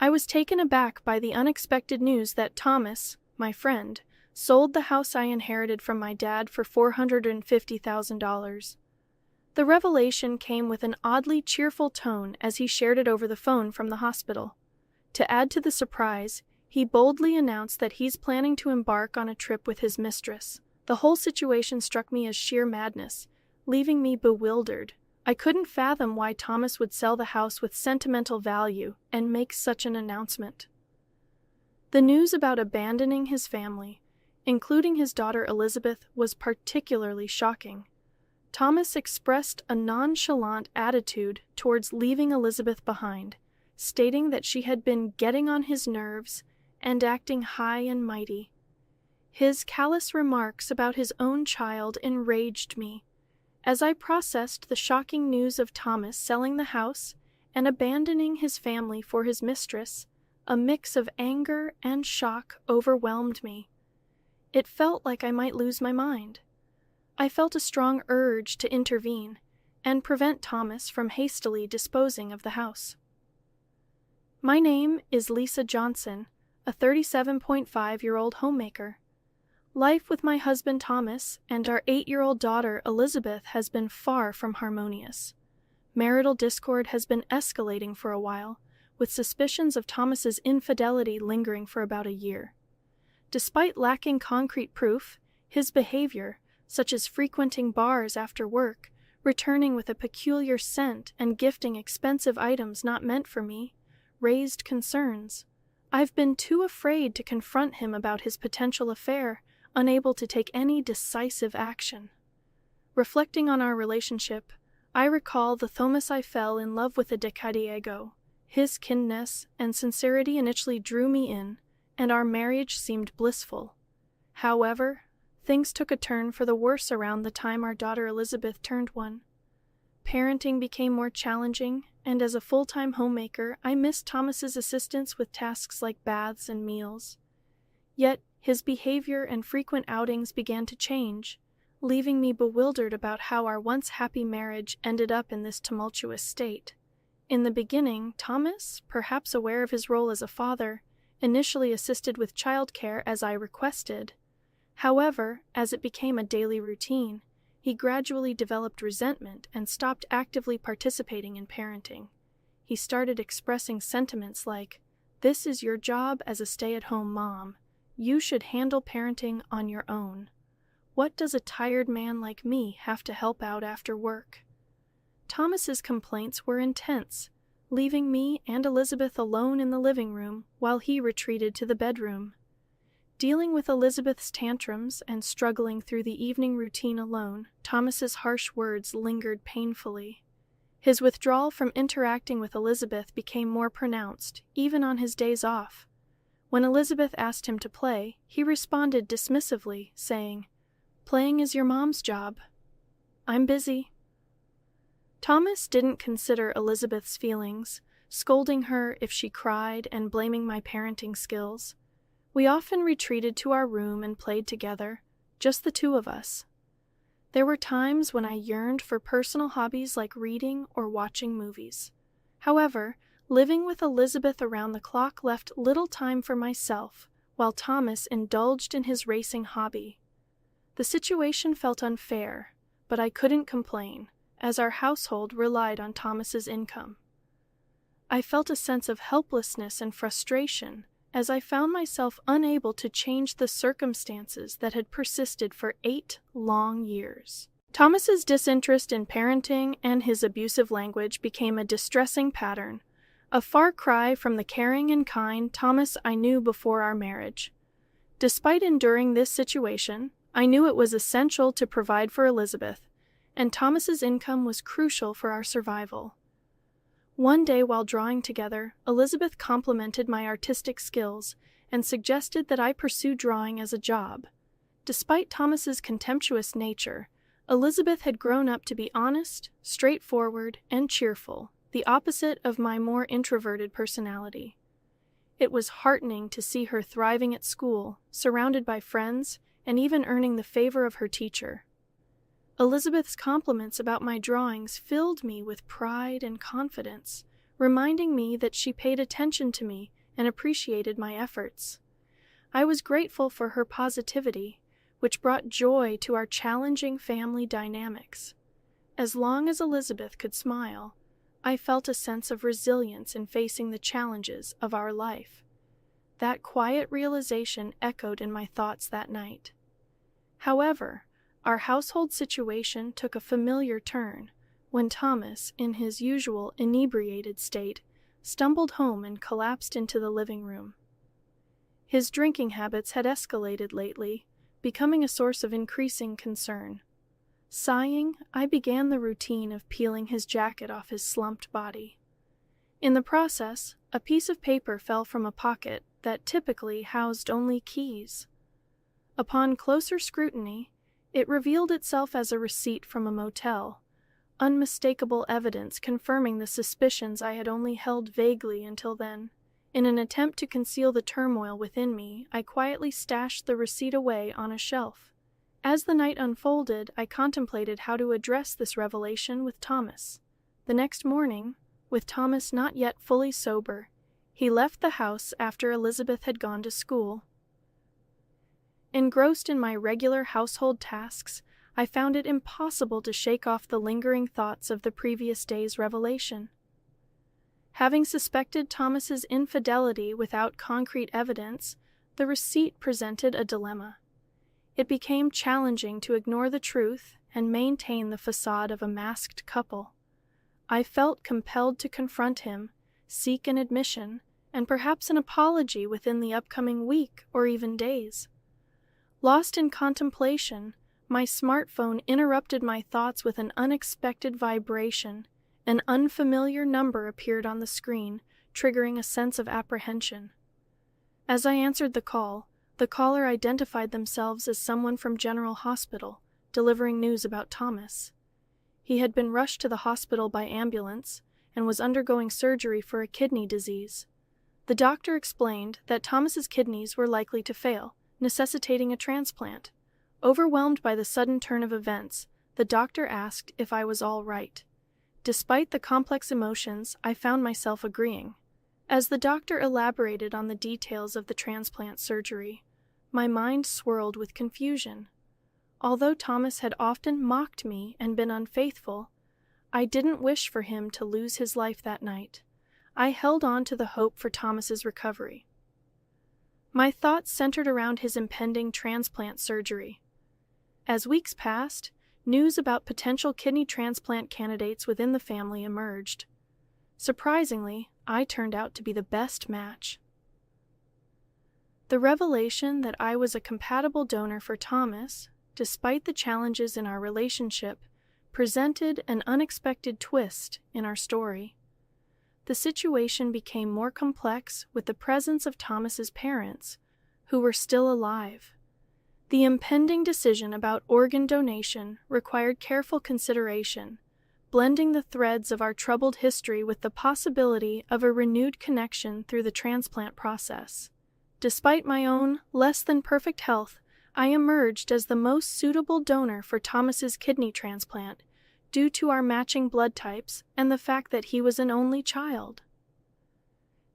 I was taken aback by the unexpected news that Thomas, my friend, sold the house I inherited from my dad for $450,000. The revelation came with an oddly cheerful tone as he shared it over the phone from the hospital. To add to the surprise, he boldly announced that he's planning to embark on a trip with his mistress. The whole situation struck me as sheer madness, leaving me bewildered. I couldn't fathom why Thomas would sell the house with sentimental value and make such an announcement. The news about abandoning his family, including his daughter Elizabeth, was particularly shocking. Thomas expressed a nonchalant attitude towards leaving Elizabeth behind, stating that she had been getting on his nerves and acting high and mighty. His callous remarks about his own child enraged me. As I processed the shocking news of Thomas selling the house and abandoning his family for his mistress, a mix of anger and shock overwhelmed me. It felt like I might lose my mind. I felt a strong urge to intervene and prevent Thomas from hastily disposing of the house. My name is Lisa Johnson, a 37.5-year-old homemaker. Life with my husband Thomas and our 8-year-old daughter Elizabeth has been far from harmonious. Marital discord has been escalating for a while, with suspicions of Thomas's infidelity lingering for about a year. Despite lacking concrete proof, his behavior, such as frequenting bars after work, returning with a peculiar scent, and gifting expensive items not meant for me, raised concerns. I've been too afraid to confront him about his potential affair, unable to take any decisive action. Reflecting on our relationship, I recall the Thomas I fell in love with a decade ago. His kindness and sincerity initially drew me in, and our marriage seemed blissful. However, things took a turn for the worse around the time our daughter Elizabeth turned 1. Parenting became more challenging, and as a full-time homemaker, I missed Thomas's assistance with tasks like baths and meals. Yet, his behavior and frequent outings began to change, leaving me bewildered about how our once happy marriage ended up in this tumultuous state. In the beginning, Thomas, perhaps aware of his role as a father, initially assisted with childcare as I requested. However, as it became a daily routine, he gradually developed resentment and stopped actively participating in parenting. He started expressing sentiments like, "This is your job as a stay-at-home mom. You should handle parenting on your own. What does a tired man like me have to help out after work?" Thomas's complaints were intense, leaving me and Elizabeth alone in the living room while he retreated to the bedroom. Dealing with Elizabeth's tantrums and struggling through the evening routine alone, Thomas's harsh words lingered painfully. His withdrawal from interacting with Elizabeth became more pronounced, even on his days off. When Elizabeth asked him to play, he responded dismissively, saying, "Playing is your mom's job. I'm busy." Thomas didn't consider Elizabeth's feelings, scolding her if she cried and blaming my parenting skills. We often retreated to our room and played together, just the two of us. There were times when I yearned for personal hobbies like reading or watching movies. However, living with Elizabeth around the clock left little time for myself, while Thomas indulged in his racing hobby. The situation felt unfair, but I couldn't complain, as our household relied on Thomas's income. I felt a sense of helplessness and frustration as I found myself unable to change the circumstances that had persisted for 8 long years. Thomas's disinterest in parenting and his abusive language became a distressing pattern, a far cry from the caring and kind Thomas I knew before our marriage. Despite enduring this situation, I knew it was essential to provide for Elizabeth, and Thomas's income was crucial for our survival. One day while drawing together, Elizabeth complimented my artistic skills and suggested that I pursue drawing as a job. Despite Thomas's contemptuous nature, Elizabeth had grown up to be honest, straightforward, and cheerful, the opposite of my more introverted personality. It was heartening to see her thriving at school, surrounded by friends, and even earning the favor of her teacher. Elizabeth's compliments about my drawings filled me with pride and confidence, reminding me that she paid attention to me and appreciated my efforts. I was grateful for her positivity, which brought joy to our challenging family dynamics. As long as Elizabeth could smile, I felt a sense of resilience in facing the challenges of our life. That quiet realization echoed in my thoughts that night. However, our household situation took a familiar turn when Thomas, in his usual inebriated state, stumbled home and collapsed into the living room. His drinking habits had escalated lately, becoming a source of increasing concern. Sighing, I began the routine of peeling his jacket off his slumped body. In the process, a piece of paper fell from a pocket that typically housed only keys. Upon closer scrutiny, it revealed itself as a receipt from a motel, unmistakable evidence confirming the suspicions I had only held vaguely until then. In an attempt to conceal the turmoil within me, I quietly stashed the receipt away on a shelf. As the night unfolded, I contemplated how to address this revelation with Thomas. The next morning, with Thomas not yet fully sober, he left the house after Elizabeth had gone to school. Engrossed in my regular household tasks, I found it impossible to shake off the lingering thoughts of the previous day's revelation. Having suspected Thomas's infidelity without concrete evidence, the receipt presented a dilemma. It became challenging to ignore the truth and maintain the facade of a masked couple. I felt compelled to confront him, seek an admission, and perhaps an apology within the upcoming week or even days. Lost in contemplation, my smartphone interrupted my thoughts with an unexpected vibration. An unfamiliar number appeared on the screen, triggering a sense of apprehension. As I answered the call, the caller identified themselves as someone from General Hospital, delivering news about Thomas. He had been rushed to the hospital by ambulance and was undergoing surgery for a kidney disease. The doctor explained that Thomas's kidneys were likely to fail, necessitating a transplant. Overwhelmed by the sudden turn of events, the doctor asked if I was all right. Despite the complex emotions, I found myself agreeing. As the doctor elaborated on the details of the transplant surgery, my mind swirled with confusion. Although Thomas had often mocked me and been unfaithful, I didn't wish for him to lose his life that night. I held on to the hope for Thomas's recovery. My thoughts centered around his impending transplant surgery. As weeks passed, news about potential kidney transplant candidates within the family emerged. Surprisingly, I turned out to be the best match. The revelation that I was a compatible donor for Thomas, despite the challenges in our relationship, presented an unexpected twist in our story. The situation became more complex with the presence of Thomas's parents, who were still alive. The impending decision about organ donation required careful consideration, blending the threads of our troubled history with the possibility of a renewed connection through the transplant process. Despite my own less-than-perfect health, I emerged as the most suitable donor for Thomas's kidney transplant due to our matching blood types and the fact that he was an only child.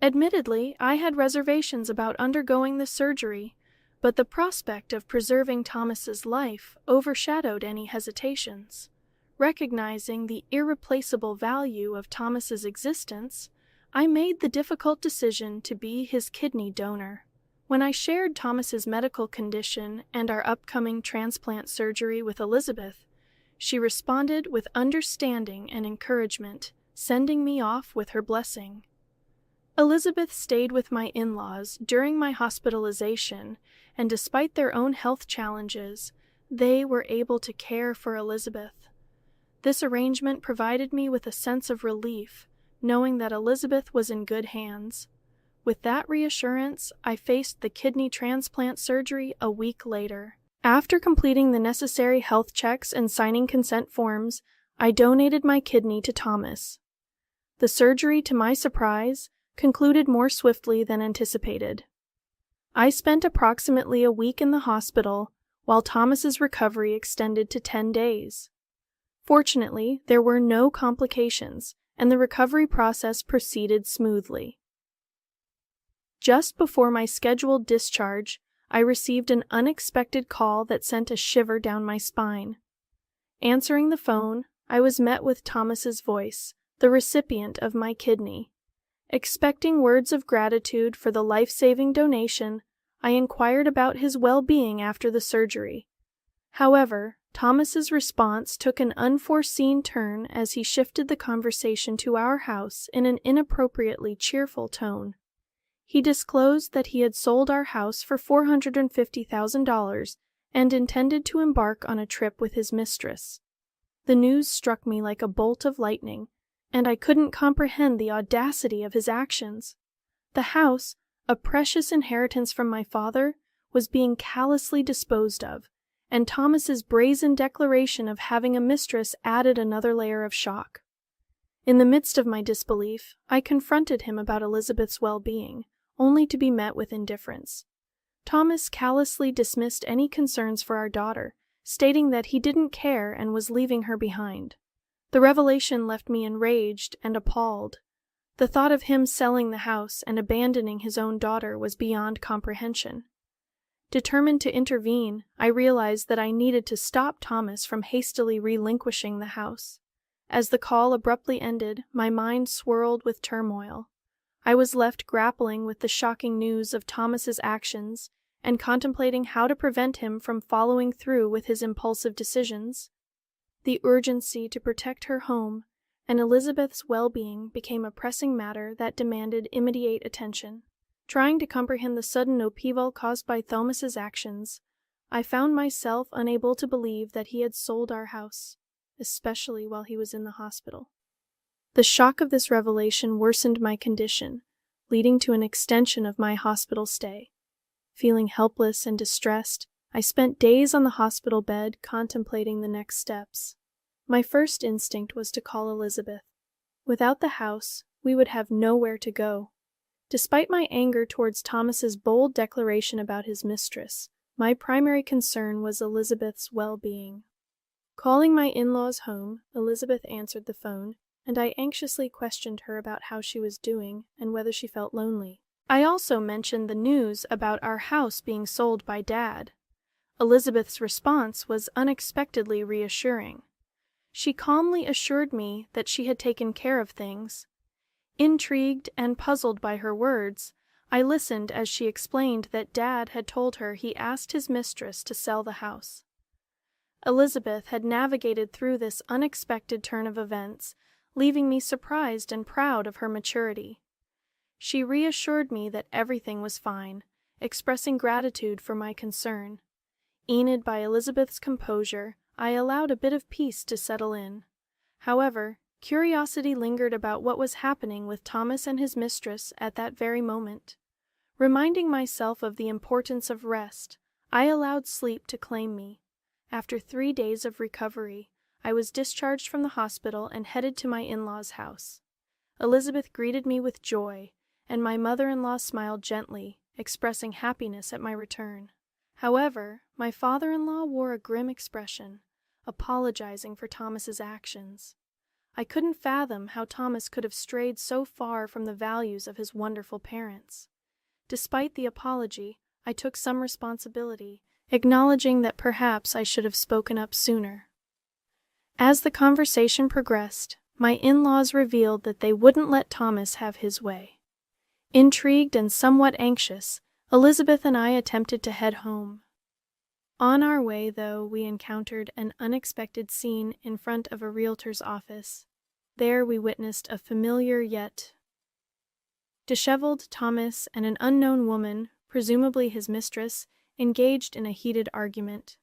Admittedly, I had reservations about undergoing the surgery, but the prospect of preserving Thomas's life overshadowed any hesitations. Recognizing the irreplaceable value of Thomas's existence, I made the difficult decision to be his kidney donor. When I shared Thomas's medical condition and our upcoming transplant surgery with Elizabeth, she responded with understanding and encouragement, sending me off with her blessing. Elizabeth stayed with my in-laws during my hospitalization, and despite their own health challenges, they were able to care for Elizabeth. This arrangement provided me with a sense of relief, knowing that Elizabeth was in good hands. With that reassurance, I faced the kidney transplant surgery a week later. After completing the necessary health checks and signing consent forms, I donated my kidney to Thomas. The surgery, to my surprise, concluded more swiftly than anticipated. I spent approximately a week in the hospital, while Thomas's recovery extended to 10 days. Fortunately, there were no complications, and the recovery process proceeded smoothly. Just before my scheduled discharge, I received an unexpected call that sent a shiver down my spine. Answering the phone, I was met with Thomas's voice, the recipient of my kidney. Expecting words of gratitude for the life-saving donation, I inquired about his well-being after the surgery. However, Thomas's response took an unforeseen turn as he shifted the conversation to our house in an inappropriately cheerful tone. He disclosed that he had sold our house for $450,000 and intended to embark on a trip with his mistress. The news struck me like a bolt of lightning, and I couldn't comprehend the audacity of his actions. The house, a precious inheritance from my father, was being callously disposed of, and Thomas's brazen declaration of having a mistress added another layer of shock. In the midst of my disbelief, I confronted him about Elizabeth's well-being, only to be met with indifference. Thomas callously dismissed any concerns for our daughter, stating that he didn't care and was leaving her behind. The revelation left me enraged and appalled. The thought of him selling the house and abandoning his own daughter was beyond comprehension. Determined to intervene, I realized that I needed to stop Thomas from hastily relinquishing the house. As the call abruptly ended, my mind swirled with turmoil. I was left grappling with the shocking news of Thomas's actions and contemplating how to prevent him from following through with his impulsive decisions. The urgency to protect her home and Elizabeth's well-being became a pressing matter that demanded immediate attention. Trying to comprehend the sudden upheaval caused by Thomas's actions, I found myself unable to believe that he had sold our house, especially while he was in the hospital. The shock of this revelation worsened my condition, leading to an extension of my hospital stay. Feeling helpless and distressed, I spent days on the hospital bed contemplating the next steps. My first instinct was to call Elizabeth. Without the house, we would have nowhere to go. Despite my anger towards Thomas's bold declaration about his mistress, my primary concern was Elizabeth's well-being. Calling my in-laws home, Elizabeth answered the phone, and I anxiously questioned her about how she was doing and whether she felt lonely. I also mentioned the news about our house being sold by Dad. Elizabeth's response was unexpectedly reassuring. She calmly assured me that she had taken care of things. Intrigued and puzzled by her words, I listened as she explained that Dad had told her he asked his mistress to sell the house. Elizabeth had navigated through this unexpected turn of events, leaving me surprised and proud of her maturity. She reassured me that everything was fine, expressing gratitude for my concern. Enid by Elizabeth's composure, I allowed a bit of peace to settle in. However, curiosity lingered about what was happening with Thomas and his mistress at that very moment. Reminding myself of the importance of rest, I allowed sleep to claim me. After 3 days of recovery, I was discharged from the hospital and headed to my in-laws' house. Elizabeth greeted me with joy, and my mother-in-law smiled gently, expressing happiness at my return. However, my father-in-law wore a grim expression, apologizing for Thomas's actions. I couldn't fathom how Thomas could have strayed so far from the values of his wonderful parents. Despite the apology, I took some responsibility, acknowledging that perhaps I should have spoken up sooner. As the conversation progressed, my in-laws revealed that they wouldn't let Thomas have his way. Intrigued and somewhat anxious, Elizabeth and I attempted to head home. On our way, though, we encountered an unexpected scene in front of a realtor's office. There we witnessed a familiar yet disheveled Thomas and an unknown woman, presumably his mistress, engaged in a heated argument.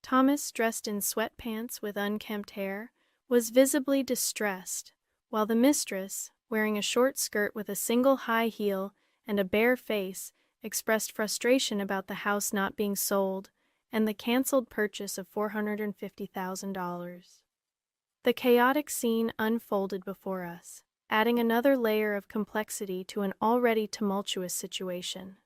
Thomas, dressed in sweatpants with unkempt hair, was visibly distressed, while the mistress, wearing a short skirt with a single high heel and a bare face, expressed frustration about the house not being sold and the canceled purchase of $450,000. The chaotic scene unfolded before us, adding another layer of complexity to an already tumultuous situation.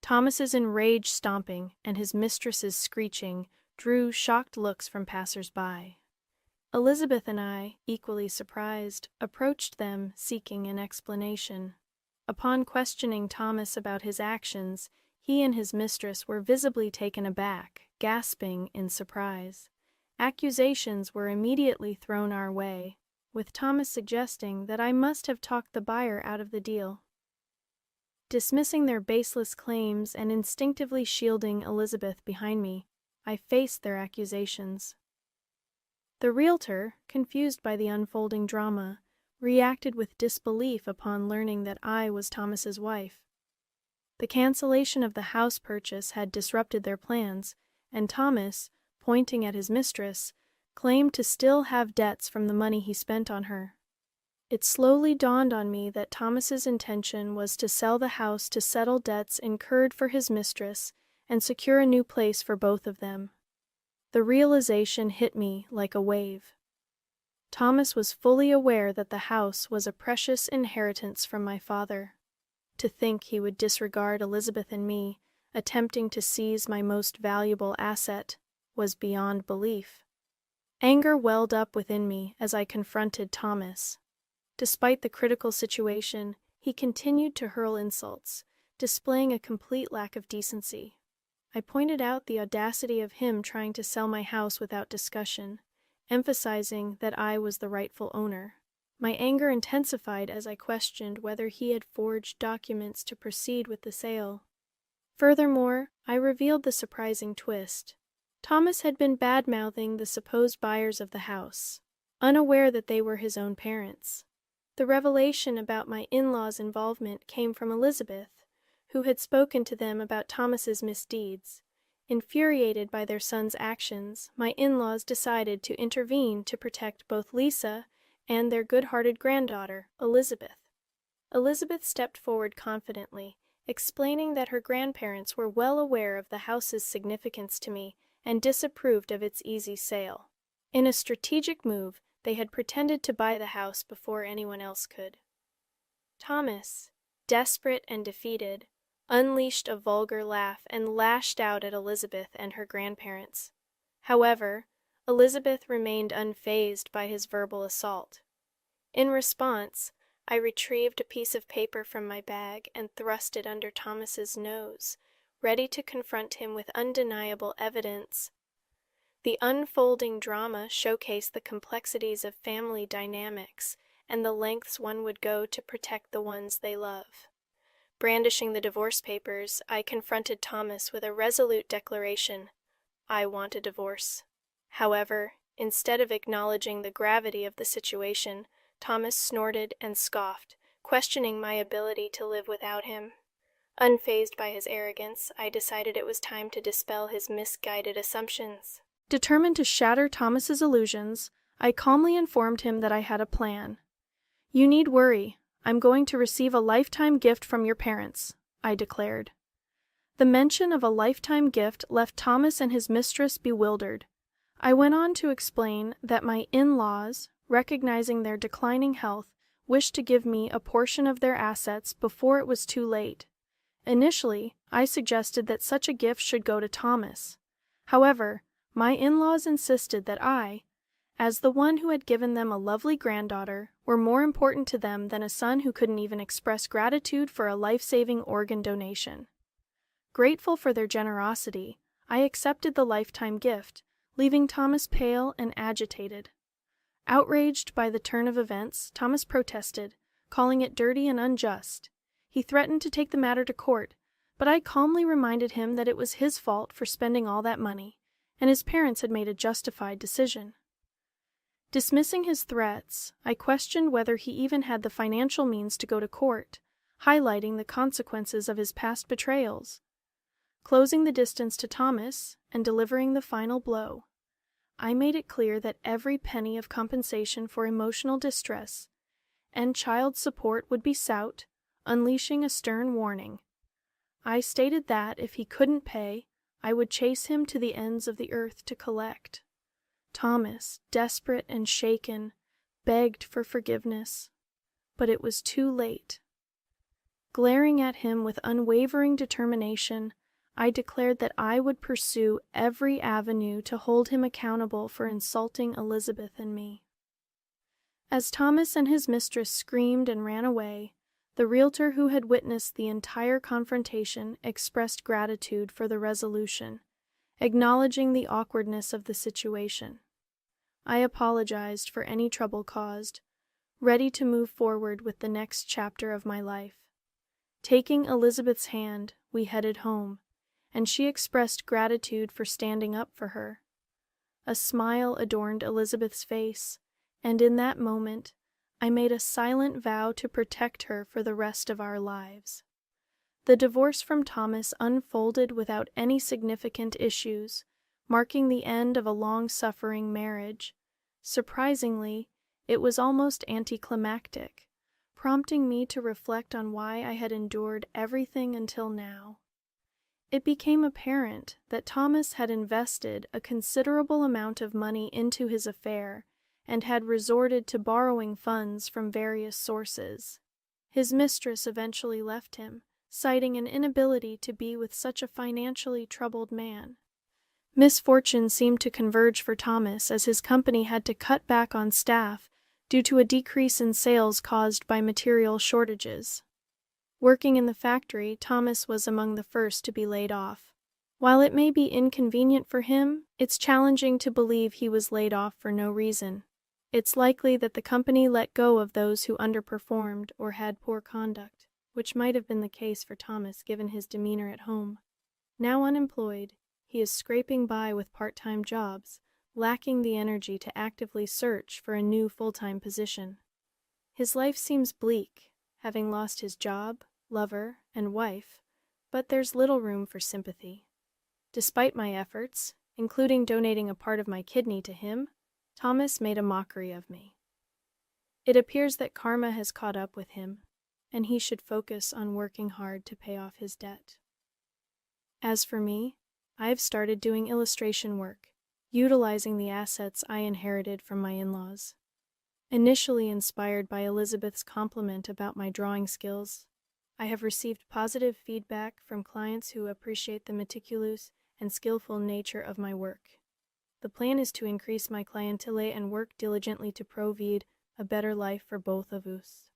Thomas's enraged stomping and his mistress's screeching drew shocked looks from passers-by. Elizabeth and I, equally surprised, approached them seeking an explanation. Upon questioning Thomas about his actions, he and his mistress were visibly taken aback, gasping in surprise. Accusations were immediately thrown our way, with Thomas suggesting that I must have talked the buyer out of the deal. Dismissing their baseless claims and instinctively shielding Elizabeth behind me, I faced their accusations. The realtor, confused by the unfolding drama, reacted with disbelief upon learning that I was Thomas's wife. The cancellation of the house purchase had disrupted their plans, and Thomas, pointing at his mistress, claimed to still have debts from the money he spent on her. It slowly dawned on me that Thomas's intention was to sell the house to settle debts incurred for his mistress and secure a new place for both of them. The realization hit me like a wave. Thomas was fully aware that the house was a precious inheritance from my father. To think he would disregard Elizabeth and me, attempting to seize my most valuable asset, was beyond belief. Anger welled up within me as I confronted Thomas. Despite the critical situation, he continued to hurl insults, displaying a complete lack of decency. I pointed out the audacity of him trying to sell my house without discussion, emphasizing that I was the rightful owner. My anger intensified as I questioned whether he had forged documents to proceed with the sale. Furthermore, I revealed the surprising twist. Thomas had been bad-mouthing the supposed buyers of the house, unaware that they were his own parents. The revelation about my in-laws' involvement came from Elizabeth, who had spoken to them about Thomas's misdeeds. Infuriated by their son's actions, my in-laws decided to intervene to protect both Lisa and their good-hearted granddaughter, Elizabeth. Elizabeth stepped forward confidently, explaining that her grandparents were well aware of the house's significance to me and disapproved of its easy sale. In a strategic move, they had pretended to buy the house before anyone else could. Thomas, desperate and defeated, unleashed a vulgar laugh and lashed out at Elizabeth and her grandparents. However, Elizabeth remained unfazed by his verbal assault. In response, I retrieved a piece of paper from my bag and thrust it under Thomas's nose, ready to confront him with undeniable evidence. The unfolding drama showcased the complexities of family dynamics and the lengths one would go to protect the ones they love. Brandishing the divorce papers, I confronted Thomas with a resolute declaration: I want a divorce. However, instead of acknowledging the gravity of the situation, Thomas snorted and scoffed, questioning my ability to live without him. Unfazed by his arrogance, I decided it was time to dispel his misguided assumptions. Determined to shatter Thomas's illusions, I calmly informed him that I had a plan. You need worry. I'm going to receive a lifetime gift from your parents, I declared. The mention of a lifetime gift left Thomas and his mistress bewildered. I went on to explain that my in-laws, recognizing their declining health, wished to give me a portion of their assets before it was too late. Initially, I suggested that such a gift should go to Thomas. However, my in-laws insisted that I, as the one who had given them a lovely granddaughter, were more important to them than a son who couldn't even express gratitude for a life-saving organ donation. Grateful for their generosity, I accepted the lifetime gift, leaving Thomas pale and agitated. Outraged by the turn of events, Thomas protested, calling it dirty and unjust. He threatened to take the matter to court, but I calmly reminded him that it was his fault for spending all that money, and his parents had made a justified decision. Dismissing his threats, I questioned whether he even had the financial means to go to court, highlighting the consequences of his past betrayals. Closing the distance to Thomas and delivering the final blow, I made it clear that every penny of compensation for emotional distress and child support would be sought, unleashing a stern warning. I stated that if he couldn't pay, I would chase him to the ends of the earth to collect. Thomas, desperate and shaken, begged for forgiveness, but it was too late. Glaring at him with unwavering determination, I declared that I would pursue every avenue to hold him accountable for insulting Elizabeth and me. As Thomas and his mistress screamed and ran away, the realtor who had witnessed the entire confrontation expressed gratitude for the resolution, acknowledging the awkwardness of the situation. I apologized for any trouble caused, ready to move forward with the next chapter of my life. Taking Elizabeth's hand, we headed home, and she expressed gratitude for standing up for her. A smile adorned Elizabeth's face, and in that moment, I made a silent vow to protect her for the rest of our lives. The divorce from Thomas unfolded without any significant issues, marking the end of a long-suffering marriage. Surprisingly, it was almost anticlimactic, prompting me to reflect on why I had endured everything until now. It became apparent that Thomas had invested a considerable amount of money into his affair and had resorted to borrowing funds from various sources. His mistress eventually left him, citing an inability to be with such a financially troubled man. Misfortune seemed to converge for Thomas as his company had to cut back on staff due to a decrease in sales caused by material shortages. Working in the factory, Thomas was among the first to be laid off. While it may be inconvenient for him, it's challenging to believe he was laid off for no reason. It's likely that the company let go of those who underperformed or had poor conduct, which might have been the case for Thomas given his demeanor at home. Now unemployed, he is scraping by with part-time jobs, lacking the energy to actively search for a new full-time position. His life seems bleak, having lost his job, lover, and wife, but there's little room for sympathy. Despite my efforts, including donating a part of my kidney to him, Thomas made a mockery of me. It appears that karma has caught up with him, and he should focus on working hard to pay off his debt. As for me, I've started doing illustration work, utilizing the assets I inherited from my in-laws. Initially inspired by Elizabeth's compliment about my drawing skills, I have received positive feedback from clients who appreciate the meticulous and skillful nature of my work. The plan is to increase my clientele and work diligently to provide a better life for both of us.